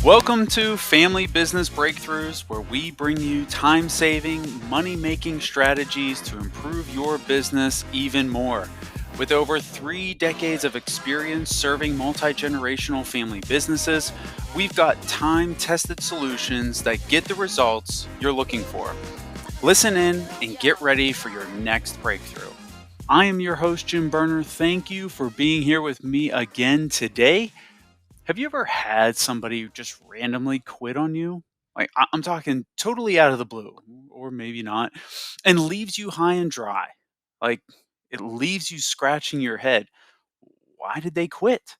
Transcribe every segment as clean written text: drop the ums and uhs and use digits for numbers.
Welcome to Family Business Breakthroughs, where we bring you time saving, money making strategies to improve your business even more. With over 3 decades of experience serving multi generational family businesses, we've got time tested solutions that get the results you're looking for. Listen in and get ready for your next breakthrough. I am your host, Jim Berner. Thank you for being here with me again today. Have you ever had somebody just randomly quit on you? Like, I'm talking totally out of the blue, or maybe not, and leaves you high and dry. Like, it leaves you scratching your head. Why did they quit?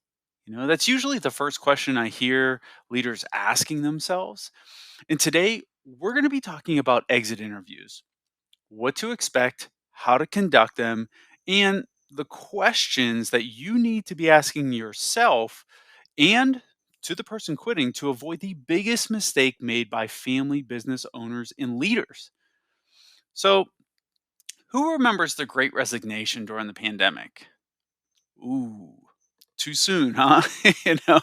That's usually the first question I hear leaders asking themselves. And today, we're going to be talking about exit interviews, what to expect, how to conduct them, and the questions that you need to be asking yourself and to the person quitting to avoid the biggest mistake made by family business owners and leaders. So, who remembers the great resignation during the pandemic? Ooh, too soon, huh? you know,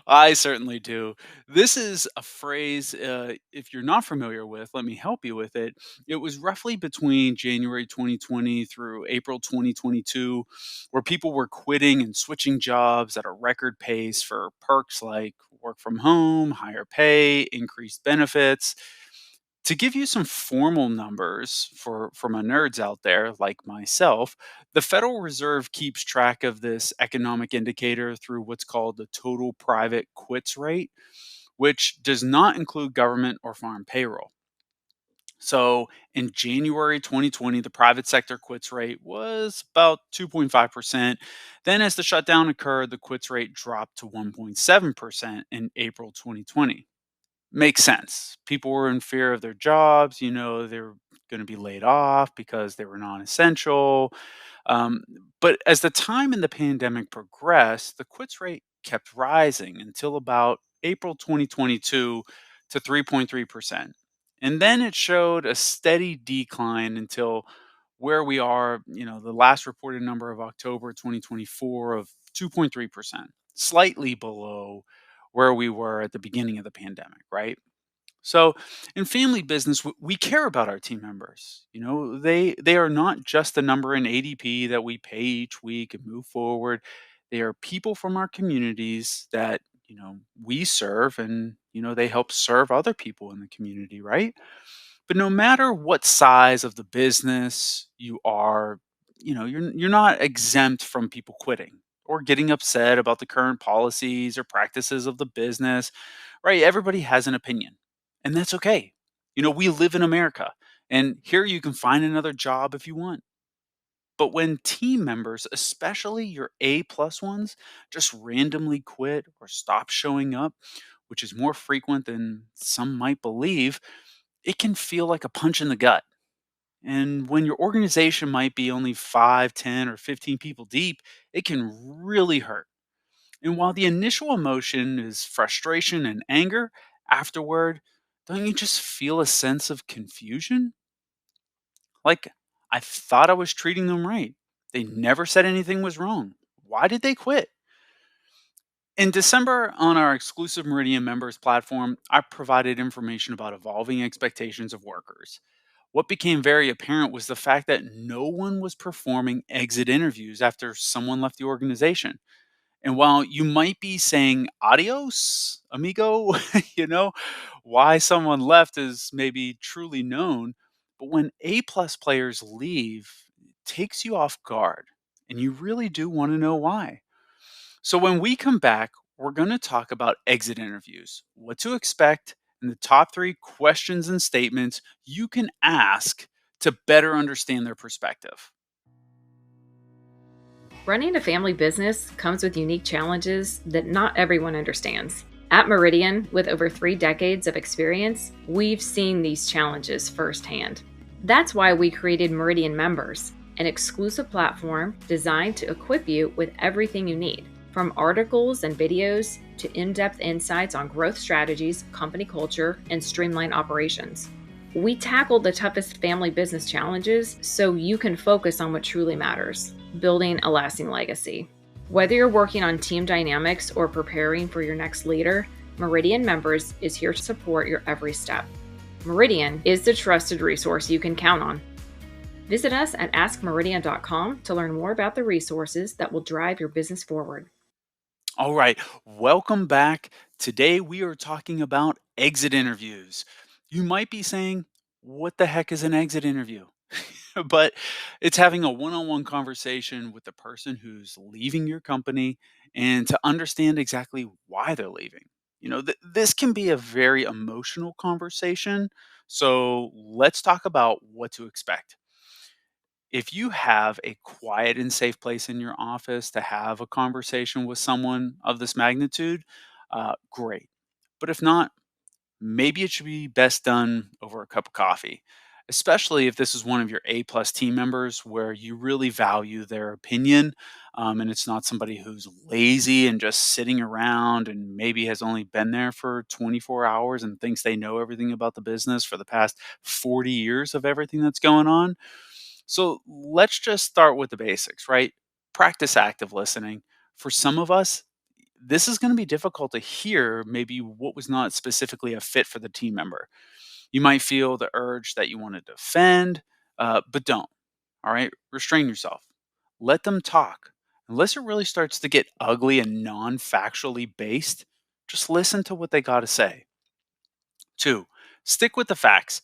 I certainly do. This is a phrase, if you're not familiar with, let me help you with it. It was roughly between January 2020 through April 2022, where people were quitting and switching jobs at a record pace for perks like work from home, higher pay, increased benefits. To give you some formal numbers for my nerds out there like myself, the Federal Reserve keeps track of this economic indicator through what's called the total private quits rate, which does not include government or foreign payroll. So in January 2020, the private sector quits rate was about 2.5%. Then, as the shutdown occurred, the quits rate dropped to 1.7% in April 2020. Makes sense. People were in fear of their jobs, they were gonna be laid off because they were non-essential. Um, but as the time in the pandemic progressed, the quits rate kept rising until about April 2022 to 3.3%. And then it showed a steady decline until where we are, the last reported number of October 2024 of 2.3%, slightly below where we were at the beginning of the pandemic, right? So, in family business, we care about our team members. They are not just a number in ADP that we pay each week and move forward. They are people from our communities that we serve, and they help serve other people in the community, right? But no matter what size of the business you are, you're not exempt from people quitting or getting upset about the current policies or practices of the business, right? Everybody has an opinion, and that's okay. We live in America, and here you can find another job if you want. But when team members, especially your A plus ones, just randomly quit or stop showing up, which is more frequent than some might believe, it can feel like a punch in the gut. And when your organization might be only 5, 10, or 15 people deep, it can really hurt. And while the initial emotion is frustration and anger, afterward, don't you just feel a sense of confusion? Like, I thought I was treating them right. They never said anything was wrong. Why did they quit? In December, on our exclusive Meridian members platform, I provided information about evolving expectations of workers. What became very apparent was the fact that no one was performing exit interviews after someone left the organization. And while you might be saying adios, amigo, you know, why someone left is maybe truly known. But when A plus players leave, it takes you off guard. And you really do want to know why. So when we come back, we're going to talk about exit interviews, what to expect, and the top 3 questions and statements you can ask to better understand their perspective. Running a family business comes with unique challenges that not everyone understands. At Meridian, with over 3 decades of experience, we've seen these challenges firsthand. That's why we created Meridian Members, an exclusive platform designed to equip you with everything you need, from articles and videos to in-depth insights on growth strategies, company culture, and streamlined operations. We tackle the toughest family business challenges so you can focus on what truly matters: building a lasting legacy. Whether you're working on team dynamics or preparing for your next leader, Meridian Members is here to support your every step. Meridian is the trusted resource you can count on. Visit us at askmeridian.com to learn more about the resources that will drive your business forward. All right, welcome back. Today we are talking about exit interviews. You might be saying, what the heck is an exit interview? But it's having a one on one conversation with the person who's leaving your company and to understand exactly why they're leaving. This can be a very emotional conversation. So let's talk about what to expect. If you have a quiet and safe place in your office to have a conversation with someone of this magnitude, great. But if not, maybe it should be best done over a cup of coffee, especially if this is one of your A plus team members where you really value their opinion. And it's not somebody who's lazy and just sitting around and maybe has only been there for 24 hours and thinks they know everything about the business for the past 40 years of everything that's going on. So let's just start with the basics, right? Practice active listening. For some of us, this is going to be difficult to hear maybe what was not specifically a fit for the team member. You might feel the urge that you want to defend, but don't. All right. Restrain yourself. Let them talk. Unless it really starts to get ugly and non factually based, just listen to what they got to say. Two, stick with the facts.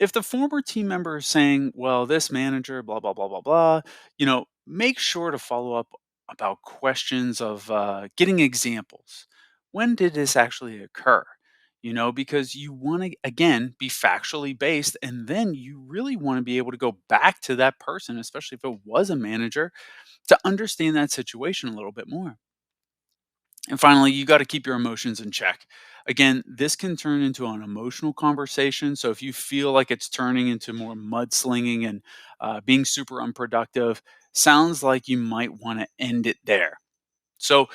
If the former team member is saying, well, this manager, blah, blah, blah, blah, blah, make sure to follow up about questions of getting examples. When did this actually occur? Because you want to, again, be factually based. And then you really want to be able to go back to that person, especially if it was a manager, to understand that situation a little bit more. And finally, you got to keep your emotions in check. Again, this can turn into an emotional conversation. So if you feel like it's turning into more mudslinging and being super unproductive, sounds like you might want to end it there. So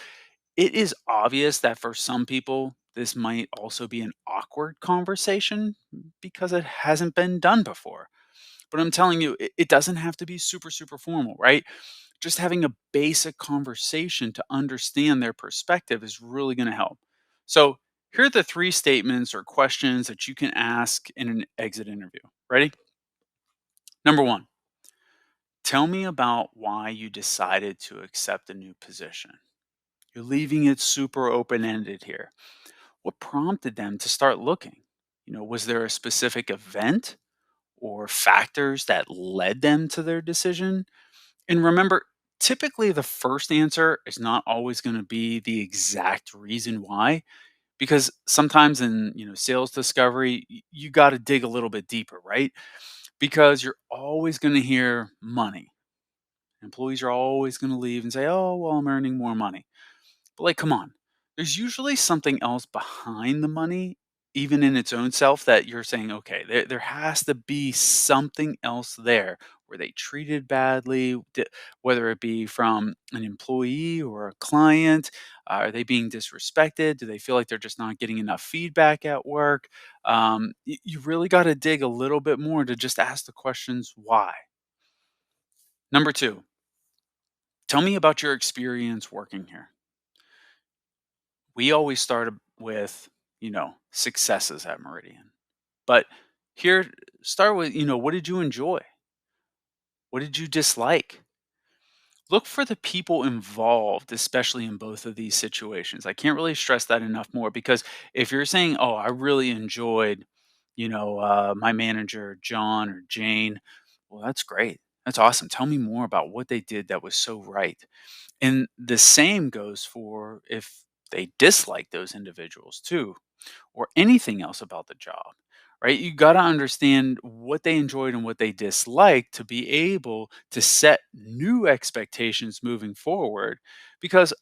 it is obvious that for some people, this might also be an awkward conversation because it hasn't been done before. But I'm telling you, it doesn't have to be super, super formal, right? Just having a basic conversation to understand their perspective is really going to help. So, here are the three statements or questions that you can ask in an exit interview. Ready? Number one, tell me about why you decided to accept a new position. You're leaving it super open ended here. What prompted them to start looking? Was there a specific event or factors that led them to their decision? And remember, typically the first answer is not always going to be the exact reason why, because sometimes in sales discovery, you got to dig a little bit deeper, right? Because you're always going to hear money. Employees are always going to leave and say, "Oh, well, I'm earning more money." But like, come on. There's usually something else behind the money, even in its own self, that you're saying, okay, there has to be something else there. Were they treated badly? Whether it be from an employee or a client, are they being disrespected? Do they feel like they're just not getting enough feedback at work? You really got to dig a little bit more to just ask the questions why. Number two, tell me about your experience working here. We always start with, successes at Meridian. But here, start with, what did you enjoy? What did you dislike? Look for the people involved, especially in both of these situations. I can't really stress that enough more because if you're saying, oh, I really enjoyed, my manager, John or Jane, well, that's great. That's awesome. Tell me more about what they did that was so right. And the same goes for if they dislike those individuals too, or anything else about the job, right? You got to understand what they enjoyed and what they disliked to be able to set new expectations moving forward because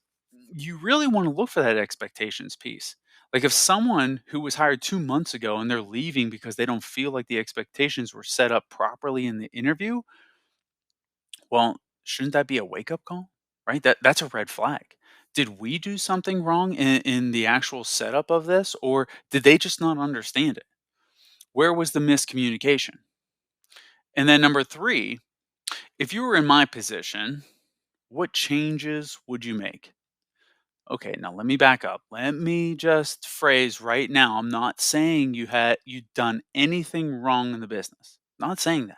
you really want to look for that expectations piece. Like if someone who was hired 2 months ago and they're leaving because they don't feel like the expectations were set up properly in the interview, well, shouldn't that be a wake-up call? Right? That's a red flag. Did we do something wrong in the actual setup of this, or did they just not understand it? Where was the miscommunication? And then number three, if you were in my position, what changes would you make? Okay, now let me back up. Let me just phrase right now. I'm not saying you'd done anything wrong in the business. Not saying that.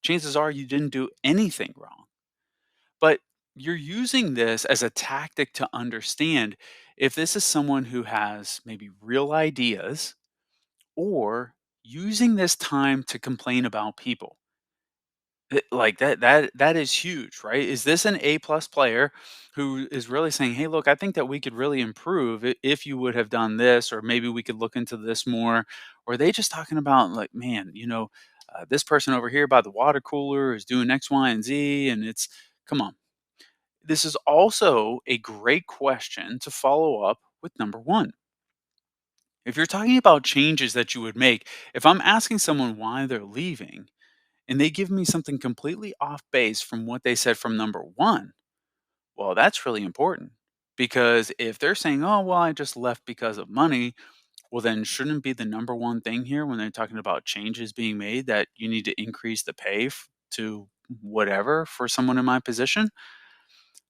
Chances are you didn't do anything wrong. But you're using this as a tactic to understand if this is someone who has maybe real ideas or using this time to complain about people. Like that is huge, right? Is this an A plus player who is really saying, "Hey, look, I think that we could really improve if you would have done this, or maybe we could look into this more." Or are they just talking about like, "Man, this person over here by the water cooler is doing X, Y, and Z," and it's come on. This is also a great question to follow up with number one. If you're talking about changes that you would make, if I'm asking someone why they're leaving and they give me something completely off base from what they said from number one, well, that's really important. Because if they're saying, oh, well, I just left because of money, well, then shouldn't be the number one thing here when they're talking about changes being made that you need to increase the pay to whatever for someone in my position?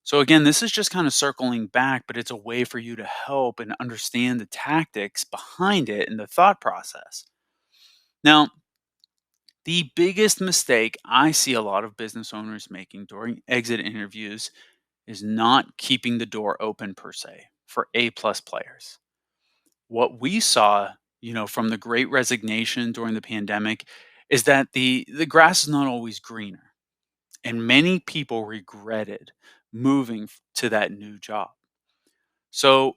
So again, this is just kind of circling back, but it's a way for you to help and understand the tactics behind it and the thought process. Now, the biggest mistake I see a lot of business owners making during exit interviews is not keeping the door open per se for A plus players. What we saw, from the great resignation during the pandemic is that the grass is not always greener and many people regretted moving to that new job. So,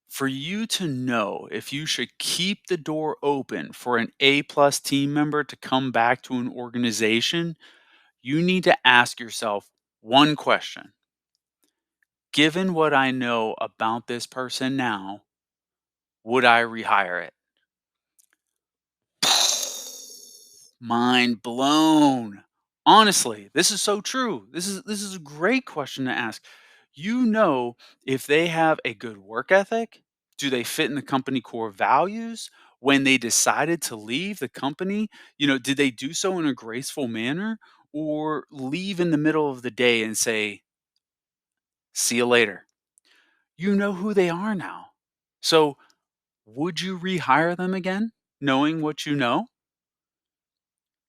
for you to know if you should keep the door open for an A plus team member to come back to an organization, you need to ask yourself one question. Given what I know about this person now, would I rehire it? Mind blown. Honestly, this is so true. This is a great question to ask. You know if they have a good work ethic, do they fit in the company core values? When they decided to leave the company, did they do so in a graceful manner or leave in the middle of the day and say, "See you later." You know who they are now. So, would you rehire them again knowing what you know?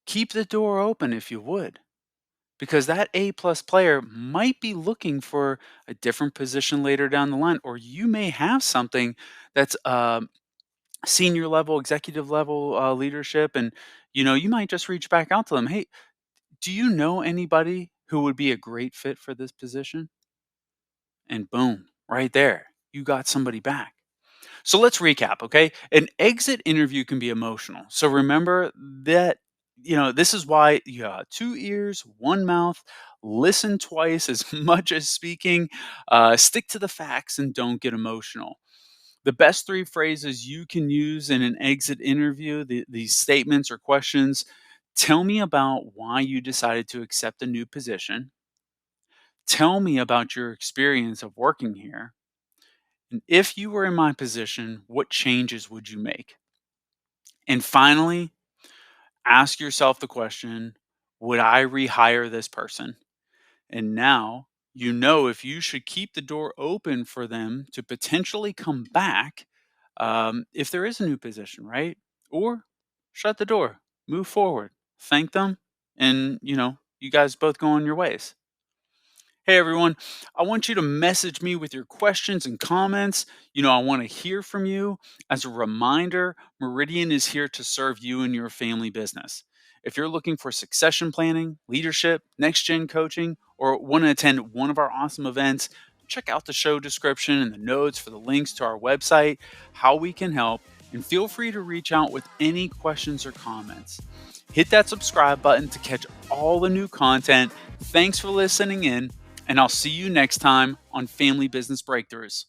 Keep the door open if you would, because that A plus player might be looking for a different position later down the line, or you may have something that's senior level, executive level leadership, and you might just reach back out to them. Hey, do you know anybody who would be a great fit for this position? And boom, right there, you got somebody back. So let's recap, okay? An exit interview can be emotional. So remember that, this is why you got two ears, one mouth, listen twice as much as speaking, stick to the facts and don't get emotional. The best three phrases you can use in an exit interview, these statements or questions: tell me about why you decided to accept a new position. Tell me about your experience of working here. And if you were in my position, what changes would you make? And finally, ask yourself the question, would I rehire this person? And now you know if you should keep the door open for them to potentially come back if there is a new position, right? Or shut the door, move forward, thank them, and you guys both go on your ways. Hey everyone, I want you to message me with your questions and comments. I want to hear from you. As a reminder, Meridian is here to serve you and your family business. If you're looking for succession planning, leadership, next gen coaching, or want to attend one of our awesome events, check out the show description and the notes for the links to our website, how we can help, and feel free to reach out with any questions or comments. Hit that subscribe button to catch all the new content. Thanks for listening in, and I'll see you next time on Family Business Breakthroughs.